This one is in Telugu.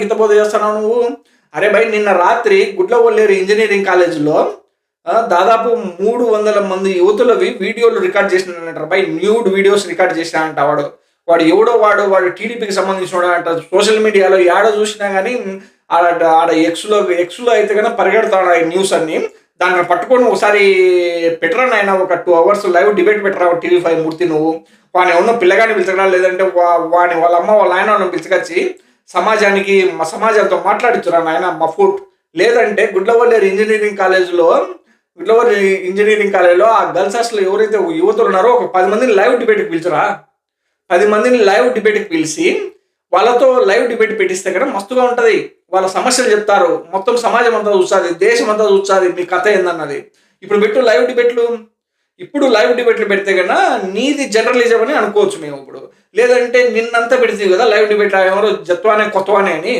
హితబోధ చేస్తున్నావు నువ్వు? అరే భయ్, నిన్న రాత్రి గుడ్లవల్లేరు ఇంజనీరింగ్ కాలేజీలో దాదాపు 300 మంది యువతులవి వీడియోలు రికార్డ్ చేసినాడంటారు భయ్. న్యూడ్ వీడియోస్ రికార్డ్ చేసినాడంట వాడు. వాడు టీడీపీకి సంబంధించిన అంట. సోషల్ మీడియాలో ఏడ చూసినా కానీ ఆడ ఎక్స్లో అయితే కన్నా పరిగెడతాడు ఆ న్యూస్ అన్ని. దాన్ని పట్టుకొని ఒకసారి పెట్టరా నాయన, ఒక 2 hours లైవ్ డిబేట్ పెట్టరా TV5 మూర్తి. నువ్వు వాని ఉన్న పిల్లగాని పిలిచగరా, లేదంటే వాళ్ళ అమ్మ వాళ్ళ ఆయన వాళ్ళని పిలిచకొచ్చి సమాజంతో మాట్లాడించురా నాయన మఫూట్. లేదంటే గుడ్లవల్లేరు ఇంజనీరింగ్ కాలేజీలో ఆ గర్ల్స్ హాస్టల్లో ఎవరైతే యువతులు ఉన్నారో ఒక 10 మందిని లైవ్ డిబేట్కి పిలిచరా. 10 మందిని లైవ్ డిబేట్కి పిలిచి వాళ్ళతో లైవ్ డిబేట్ పెట్టిస్తే కదా మస్తుగా ఉంటుంది. వాళ్ళ సమస్యలు చెప్తారు, మొత్తం సమాజం అంతా చూస్తుంది, దేశం అంతా చూస్తుంది మీ కథ ఏందన్నది. ఇప్పుడు పెట్టు లైవ్ డిబేట్లు. ఇప్పుడు లైవ్ డిబేట్లు పెడితే కన్నా నీది జర్నలిజం అని అనుకోవచ్చు మేము ఇప్పుడు. లేదంటే నిన్నంతా పెడితే కదా లైవ్ డిబేట్ ఎవరో జత్వానే కొత్తవానే అని.